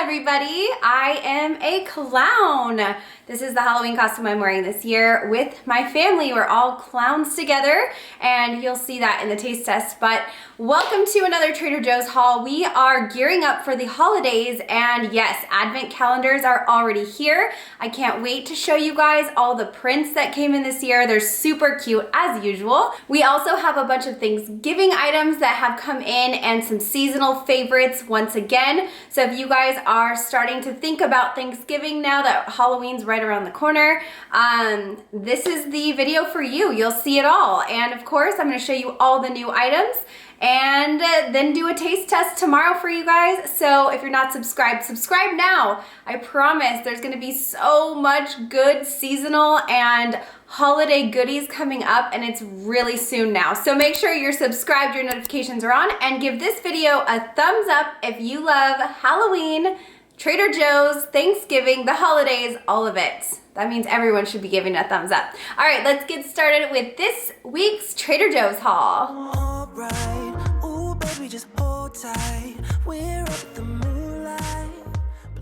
everybody. I am a clown. This is the Halloween costume I'm wearing this year with my family. We're all clowns together, and you'll see that in the taste test. But welcome to another Trader Joe's haul. We are gearing up for the holidays, and yes, advent calendars are already here. I can't wait to show you guys all the prints that came in this year. They're super cute as usual. We also have a bunch of Thanksgiving items that have come in and some seasonal favorites once again. So if you guys are starting to think about Thanksgiving now that Halloween's right around the corner, this is the video for you. You'll see it all. And of course, I'm going to show you all the new items and then do a taste test tomorrow for you guys. So if you're not subscribed, subscribe now. I promise there's going to be so much good seasonal and holiday goodies coming up, and it's really soon now. So make sure you're subscribed, your notifications are on, and give this video a thumbs up if you love Halloween, Trader Joe's, Thanksgiving, the holidays, all of it. That means everyone should be giving a thumbs up. All right, let's get started with this week's Trader Joe's haul. All right. Ooh, baby, just hold tight. We're up at the moonlight.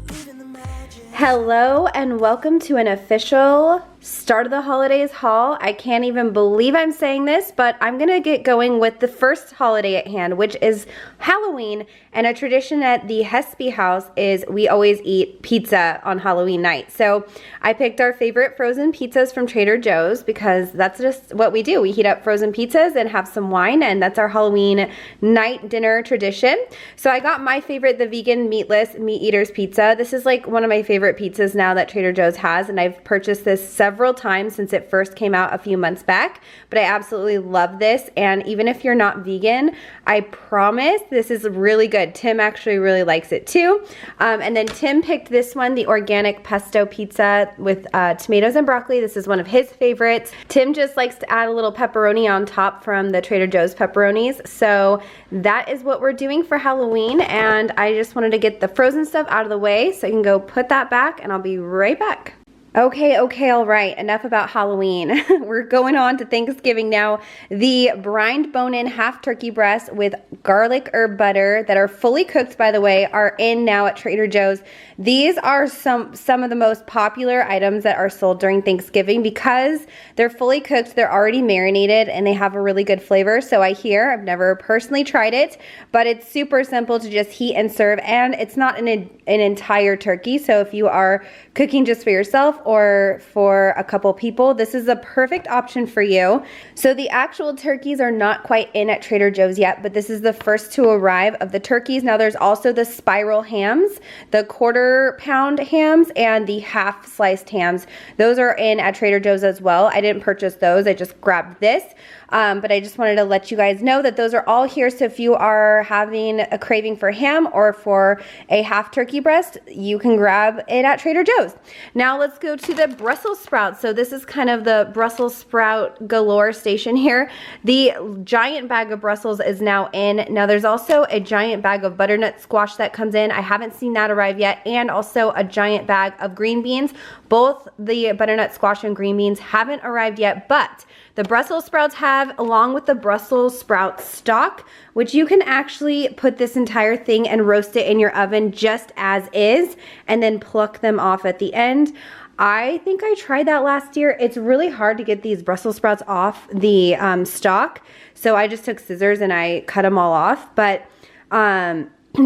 Believe in the magic. Hello and welcome to an official start of the holidays haul. I can't even believe I'm saying this, but I'm gonna get going with the first holiday at hand, which is Halloween. And a tradition at the Hespe house is we always eat pizza on Halloween night. So I picked our favorite frozen pizzas from Trader Joe's because that's just what we do. We heat up frozen pizzas and have some wine, and that's our Halloween night dinner tradition. So I got my favorite, the vegan meatless meat eaters pizza. This is like one of my favorite pizzas now that Trader Joe's has, and I've purchased this several times since it first came out a few months back, but I absolutely love this. And even if you're not vegan, I promise this is really good. Tim actually really likes it too. And then Tim picked this one, the organic pesto pizza with tomatoes and broccoli. This is one of his favorites. Tim just likes to add a little pepperoni on top from the Trader Joe's pepperonis. So that is what we're doing for Halloween, and I just wanted to get the frozen stuff out of the way so I can go put that back, and I'll be right back. Okay, all right, enough about Halloween. We're going on to Thanksgiving now. The brined bone-in half turkey breasts with garlic herb butter that are fully cooked, by the way, are in now at Trader Joe's. These are some of the most popular items that are sold during Thanksgiving because they're fully cooked, they're already marinated, and they have a really good flavor. So I hear, I've never personally tried it, but it's super simple to just heat and serve, and it's not an entire turkey. So if you are cooking just for yourself or for a couple people, this is a perfect option for you. So the actual turkeys are not quite in at Trader Joe's yet, but this is the first to arrive of the turkeys. Now there's also the spiral hams, the quarter-pound hams, and the half-sliced hams. Those are in at Trader Joe's as well. I didn't purchase those, I just grabbed this. But I just wanted to let you guys know that those are all here. So if you are having a craving for ham or for a half turkey breast, you can grab it at Trader Joe's. Now let's go to the Brussels sprouts. So this is kind of the Brussels sprout galore station here. The giant bag of Brussels is now in. Now there's also a giant bag of butternut squash that comes in. I haven't seen that arrive yet. And also a giant bag of green beans. Both the butternut squash and green beans haven't arrived yet, but the Brussels sprouts have, along with the Brussels sprout stock, which you can actually put this entire thing and roast it in your oven just as is, and then pluck them off at the end. I think I tried that last year. It's really hard to get these Brussels sprouts off the stalk, so I just took scissors and I cut them all off, but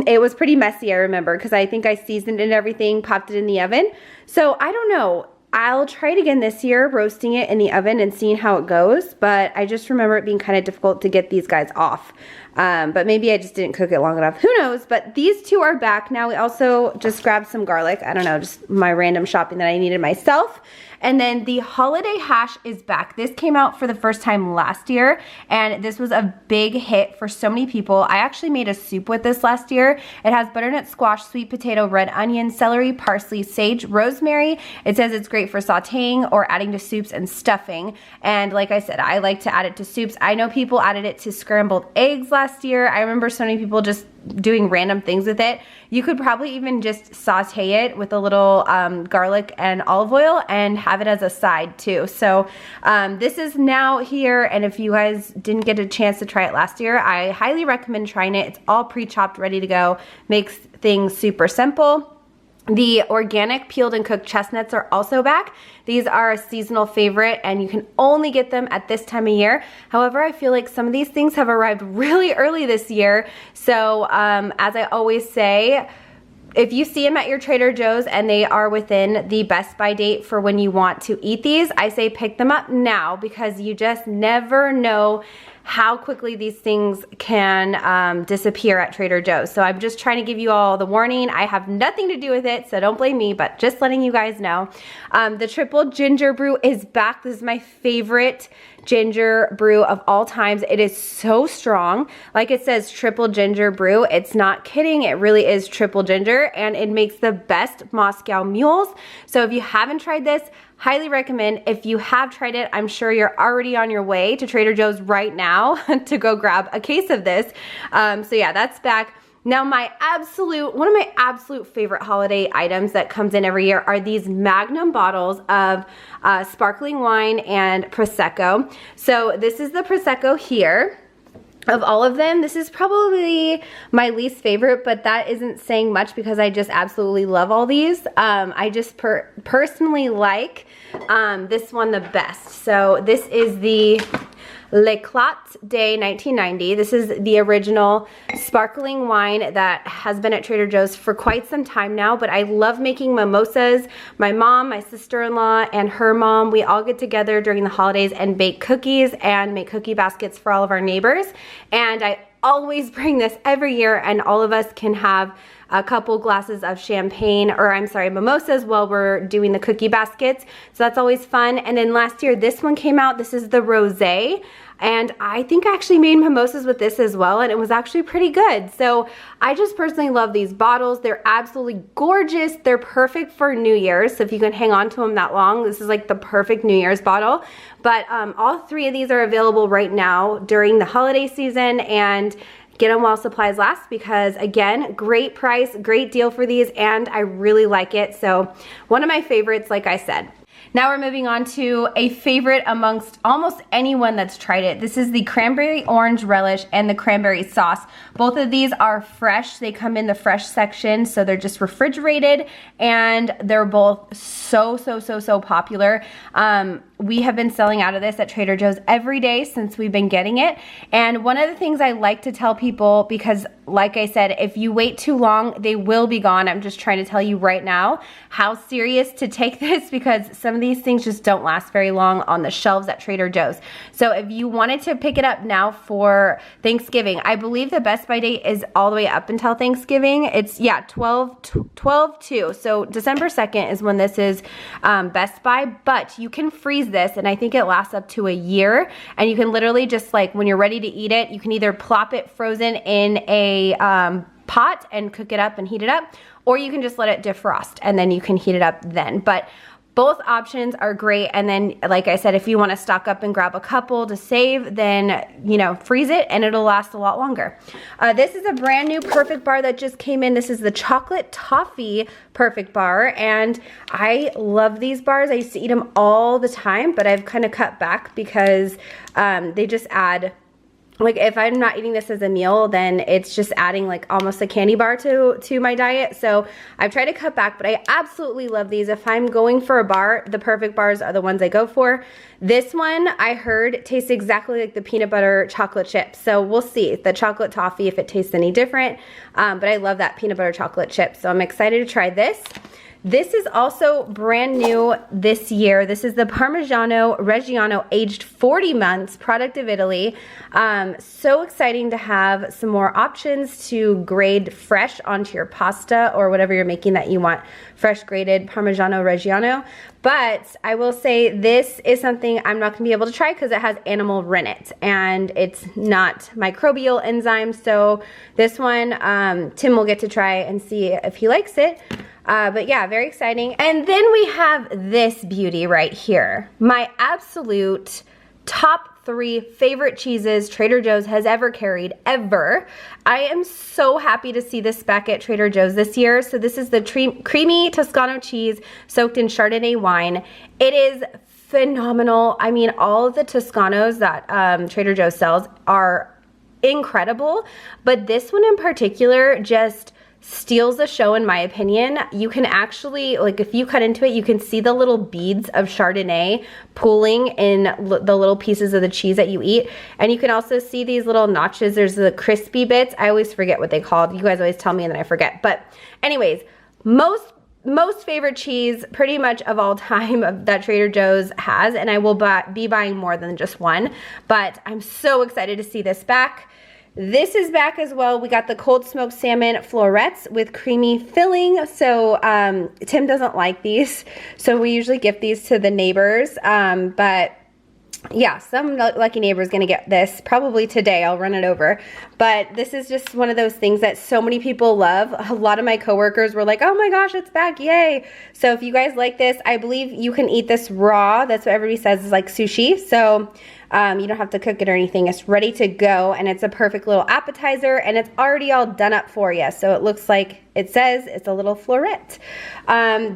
it was pretty messy, I remember, because I think I seasoned it and everything, popped it in the oven. So I don't know. I'll try it again this year, roasting it in the oven and seeing how it goes, but I just remember it being kind of difficult to get these guys off. But maybe I just didn't cook it long enough. Who knows? But these two are back now. We also just grabbed some garlic. I don't know, just my random shopping that I needed myself. And then the holiday hash is back. This came out for the first time last year, and this was a big hit for so many people. I actually made a soup with this last year. It has butternut squash, sweet potato, red onion, celery, parsley, sage, rosemary. It says it's great for sauteing or adding to soups and stuffing. And like I said, I like to add it to soups. I know people added it to scrambled eggs last year. I remember so many people just doing random things with it. You could probably even just saute it with a little garlic and olive oil and have it as a side too. So this is now here, and if you guys didn't get a chance to try it last year, I highly recommend trying it. It's all pre-chopped, ready to go. Makes things super simple. The organic peeled and cooked chestnuts are also back. These are a seasonal favorite and you can only get them at this time of year. However, I feel like some of these things have arrived really early this year. So as I always say, if you see them at your Trader Joe's and they are within the best by date for when you want to eat these, I say pick them up now because you just never know how quickly these things can disappear at Trader Joe's. So I'm just trying to give you all the warning. I have nothing to do with it, so don't blame me, but just letting you guys know. The triple ginger brew is back. This is my favorite ginger brew of all times. It is so strong. Like it says triple ginger brew. It's not kidding. It really is triple ginger and it makes the best Moscow mules. So if you haven't tried this, highly recommend. If you have tried it, I'm sure you're already on your way to Trader Joe's right now to go grab a case of this. So yeah, that's back. Now one of my absolute favorite holiday items that comes in every year are these magnum bottles of sparkling wine and Prosecco. So this is the Prosecco here. Of all of them, this is probably my least favorite, but that isn't saying much because I just absolutely love all these. I just personally like this one the best. So this is the L'Eclat Day 1990. This is the original sparkling wine that has been at Trader Joe's for quite some time now, but I love making mimosas. My mom, my sister-in-law, and her mom, we all get together during the holidays and bake cookies and make cookie baskets for all of our neighbors. And I always bring this every year and all of us can have a couple glasses of champagne, or I'm sorry, mimosas while we're doing the cookie baskets. So that's always fun. And then last year, this one came out. This is the rosé. And I think I actually made mimosas with this as well, and it was actually pretty good. So I just personally love these bottles. They're absolutely gorgeous. They're perfect for New Year's. So if you can hang on to them that long, this is like the perfect New Year's bottle. But all three of these are available right now during the holiday season, and get them while supplies last because, again, great price, great deal for these, and I really like it. So one of my favorites, like I said. Now we're moving on to a favorite amongst almost anyone that's tried it. This is the cranberry orange relish and the cranberry sauce. Both of these are fresh. They come in the fresh section, so they're just refrigerated, and they're both so popular. We have been selling out of this at Trader Joe's every day since we've been getting it. And one of the things I like to tell people, because like I said, if you wait too long, they will be gone. I'm just trying to tell you right now how serious to take this, because some of these things just don't last very long on the shelves at Trader Joe's. So if you wanted to pick it up now for Thanksgiving, I believe the best by date is all the way up until Thanksgiving. It's, yeah, 12/2. So December 2nd is when this is best by, but you can freeze this, and I think it lasts up to a year, and you can literally just, like, when you're ready to eat it, you can either plop it frozen in a pot and cook it up and heat it up, or you can just let it defrost and then you can heat it up then. But both options are great. And then, like I said, if you want to stock up and grab a couple to save, then, you know, freeze it and it'll last a lot longer. This is a brand new Perfect Bar that just came in. This is the chocolate toffee Perfect Bar, and I love these bars. I used to eat them all the time, but I've kind of cut back because they just add, like, if I'm not eating this as a meal, then it's just adding like almost a candy bar to my diet. So I've tried to cut back, but I absolutely love these. If I'm going for a bar, the Perfect Bars are the ones I go for. This one, I heard, tastes exactly like the peanut butter chocolate chip. So we'll see the chocolate toffee if it tastes any different. But I love that peanut butter chocolate chip. So I'm excited to try this. This is also brand new this year. This is the Parmigiano Reggiano aged 40 months, product of Italy. So exciting to have some more options to grade fresh onto your pasta or whatever you're making that you want fresh grated Parmigiano Reggiano. But I will say this is something I'm not gonna be able to try because it has animal rennet and it's not microbial enzymes. So this one, Tim will get to try and see if he likes it. But yeah, very exciting. And then we have this beauty right here. My absolute top 3 favorite cheeses Trader Joe's has ever carried, ever. I am so happy to see this back at Trader Joe's this year. So this is the creamy Toscano cheese soaked in Chardonnay wine. It is phenomenal. I mean, all of the Toscanos that Trader Joe's sells are incredible, but this one in particular just steals the show in my opinion. You can actually, like if you cut into it, you can see the little beads of Chardonnay pooling in the little pieces of the cheese that you eat. And you can also see these little notches. There's the crispy bits. I always forget what they called. You guys always tell me and then I forget. But anyways, most favorite cheese pretty much of all time that Trader Joe's has, and I will be buying more than just one, but I'm so excited to see this back. This is back as well. We got the cold smoked salmon florets with creamy filling. So Tim doesn't like these, so we usually gift these to the neighbors, but yeah, some lucky neighbor is gonna get this probably today. I'll run it over, but this is just one of those things that so many people love. A lot of my coworkers were like, oh my gosh, it's back, yay. So if you guys like this, I believe you can eat this raw. That's what everybody says is like sushi. So you don't have to cook it or anything. It's ready to go, and it's a perfect little appetizer, and it's already all done up for you. So it looks like it says it's a little floret.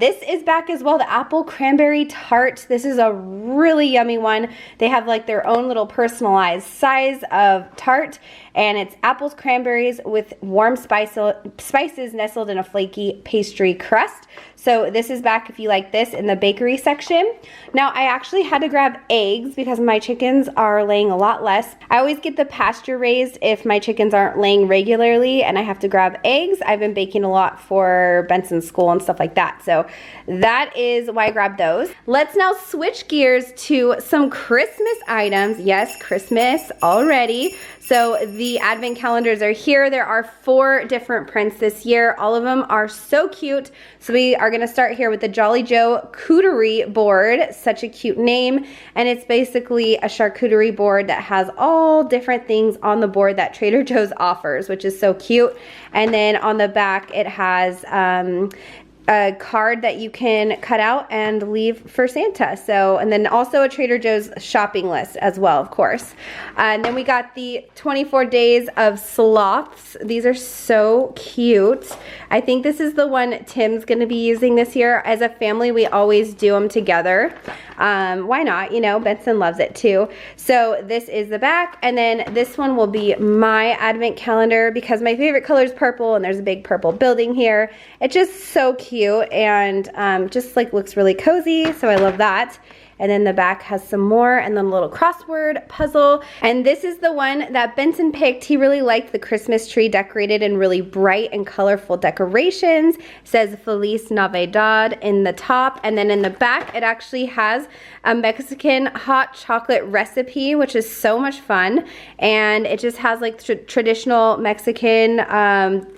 This is back as well, the apple cranberry tart. This is a really yummy one. They have like their own little personalized size of tart, and it's apples, cranberries with warm spices nestled in a flaky pastry crust. So this is back if you like this in the bakery section. Now I actually had to grab eggs because my chickens are laying a lot less. I always get the pasture raised if my chickens aren't laying regularly and I have to grab eggs. I've been baking a lot for Benson's school and stuff like that. So that is why I grabbed those. Let's now switch gears to some Christmas items. Yes, Christmas already. So the advent calendars are here. There are 4 different prints this year. All of them are so cute. So we are gonna start here with the Jolly Joe Cootery board. Such a cute name. And it's basically a charcuterie board that has all different things on the board that Trader Joe's offers, which is so cute. And then on the back, it has a card that you can cut out and leave for Santa. So, and then also a Trader Joe's shopping list as well, of course. And then we got the 24 days of sloths. These are so cute. I think this is the one Tim's gonna be using this year. As a family, we always do them together. Why not? You know, Benson loves it too. So this is the back, and then this one will be my advent calendar because my favorite color is purple, and there's a big purple building here. It's just so cute and just like looks really cozy, so I love that. And then the back has some more, and then a little crossword puzzle. And this is the one that Benson picked. He really liked the Christmas tree decorated in really bright and colorful decorations. It says Feliz Navidad in the top, and then in the back it actually has a Mexican hot chocolate recipe, which is so much fun. And it just has like traditional Mexican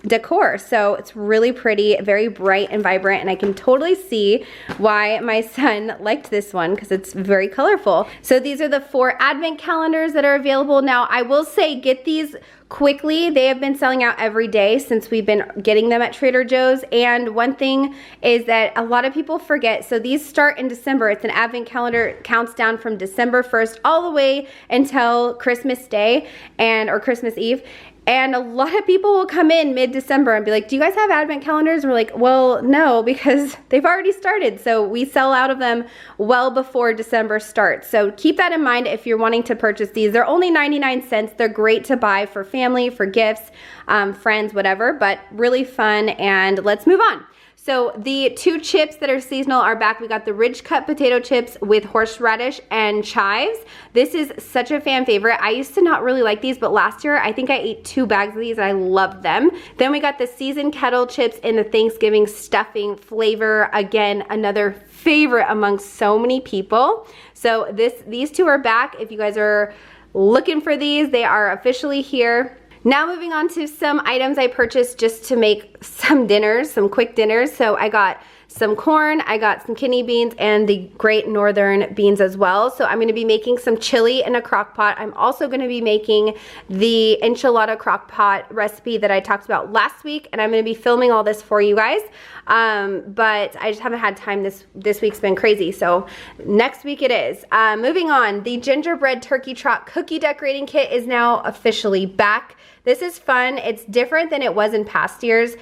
decor. So it's really pretty, very bright and vibrant, and I can totally see why my son liked this one because it's very colorful. So these are the 4 advent calendars that are available. Now I will say, get these quickly. They have been selling out every day since we've been getting them at Trader Joe's. And one thing is that a lot of people forget, so these start in December. It's an advent calendar, counts down from December 1st all the way until Christmas Day or Christmas Eve. And a lot of people will come in mid-December and be like, do you guys have advent calendars? And we're like, well, no, because they've already started. So we sell out of them well before December starts. So keep that in mind if you're wanting to purchase these. They're only 99 cents. They're great to buy for family, for gifts, friends, whatever, but really fun. And let's move on. So the 2 chips that are seasonal are back. We got the Ridge Cut potato chips with horseradish and chives. This is such a fan favorite. I used to not really like these, but last year I think I ate 2 bags of these and I loved them. Then we got the seasoned kettle chips in the Thanksgiving stuffing flavor. Again, another favorite amongst so many people. So these 2 are back. If you guys are looking for these, they are officially here. Now moving on to some items I purchased just to make some dinners, some quick dinners. So I got some corn, I got some kidney beans, and the Great Northern beans as well. So I'm gonna be making some chili in a crock pot. I'm also gonna be making the enchilada crock pot recipe that I talked about last week, and I'm gonna be filming all this for you guys. But I just haven't had time. This week's been crazy, so next week it is. Moving on, the gingerbread turkey trot cookie decorating kit is now officially back. This is fun. It's different than it was in past years.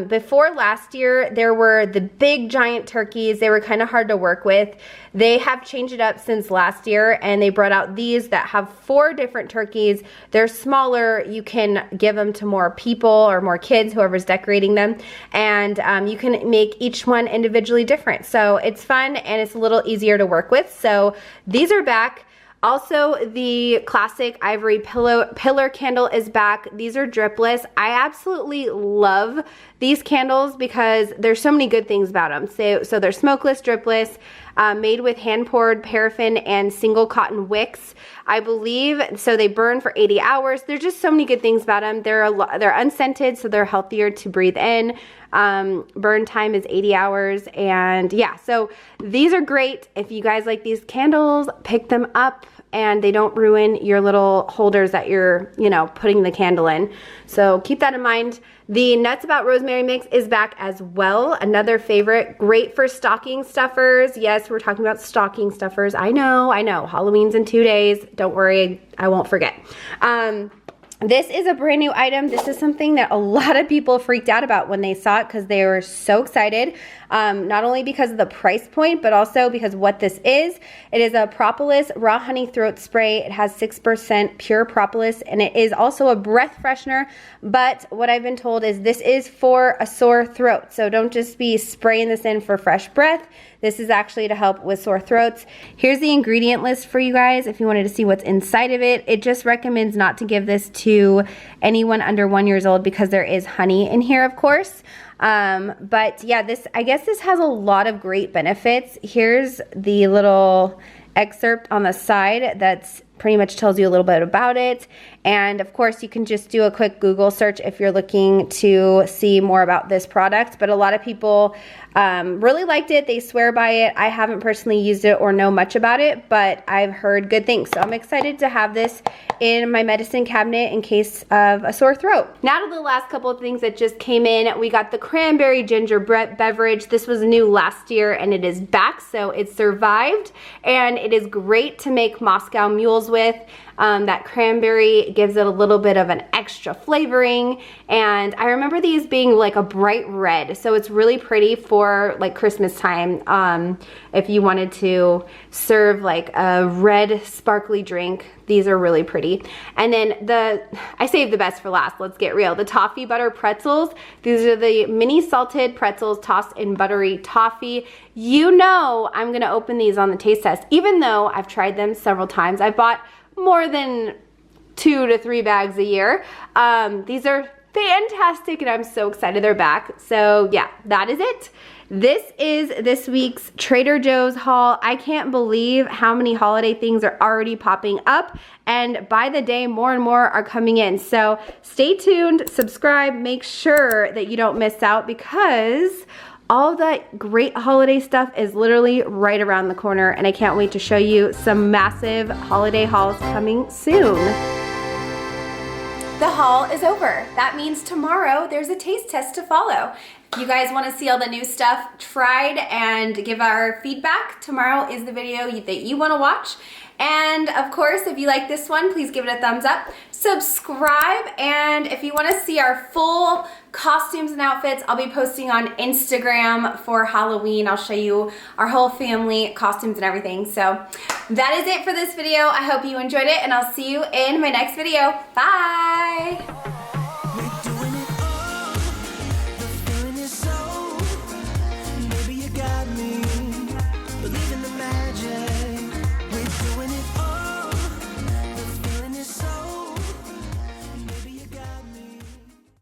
Before last year, there were the big giant turkeys. They were kind of hard to work with. They have changed it up since last year, and they brought out these that have 4 different turkeys. They're smaller. You can give them to more people or more kids, whoever's decorating them, and you can make each one individually different. So it's fun, and it's a little easier to work with. So these are back. Also, the classic ivory pillar candle is back. These are dripless. I absolutely love these candles because there's so many good things about them. So they're smokeless, dripless, made with hand-poured paraffin and single cotton wicks, I believe. So they burn for 80 hours. There's just so many good things about them. They're unscented, so they're healthier to breathe in. Burn time is 80 hours, and yeah, so these are great. If you guys like these candles, pick them up, and they don't ruin your little holders that you're, you know, putting the candle in. So keep that in mind. The Nuts About Rosemary mix is back as well. Another favorite, great for stocking stuffers. Yes, we're talking about stocking stuffers. I know, Halloween's in 2 days. Don't worry, I won't forget. This is a brand new item. This is something that a lot of people freaked out about when they saw it because they were so excited. Not only because of the price point, but also because what this is. It is a propolis raw honey throat spray. It has 6% pure propolis, and it is also a breath freshener. But what I've been told is this is for a sore throat. So don't just be spraying this in for fresh breath. This is actually to help with sore throats. Here's the ingredient list for you guys if you wanted to see what's inside of it. It just recommends not to give this to anyone under 1 year old because there is honey in here, of course. But yeah, I guess this has a lot of great benefits. Here's the little excerpt on the side that's pretty much tells you a little bit about it. And of course, you can just do a quick Google search if you're looking to see more about this product. But a lot of people really liked it. They swear by it. I haven't personally used it or know much about it, but I've heard good things. So I'm excited to have this in my medicine cabinet in case of a sore throat. Now to the last couple of things that just came in. We got the cranberry ginger beverage. This was new last year and it is back, so it survived. And it is great to make Moscow mules with. That cranberry gives it a little bit of an extra flavoring, and I remember these being like a bright red, so it's really pretty for like Christmas time. If you wanted to serve like a red sparkly drink, these are really pretty. And then I saved the best for last, let's get real, the toffee butter pretzels. These are the mini salted pretzels tossed in buttery toffee. You know I'm gonna open these on the taste test, even though I've tried them several times. I bought more than 2 to 3 bags a year. These are fantastic and I'm so excited they're back. So yeah, that is it. This is this week's Trader Joe's haul. I can't believe how many holiday things are already popping up, and by the day more and more are coming in. So stay tuned, subscribe, make sure that you don't miss out because all that great holiday stuff is literally right around the corner, and I can't wait to show you some massive holiday hauls coming soon. The haul is over. That means tomorrow there's a taste test to follow. If you guys want to see all the new stuff tried and give our feedback, tomorrow is the video that you want to watch. And of course, if you like this one, please give it a thumbs up. Subscribe, and if you want to see our full costumes and outfits, I'll be posting on Instagram for Halloween. I'll show you our whole family costumes and everything. So that is it for this video. I hope you enjoyed it, and I'll see you in my next video. Bye!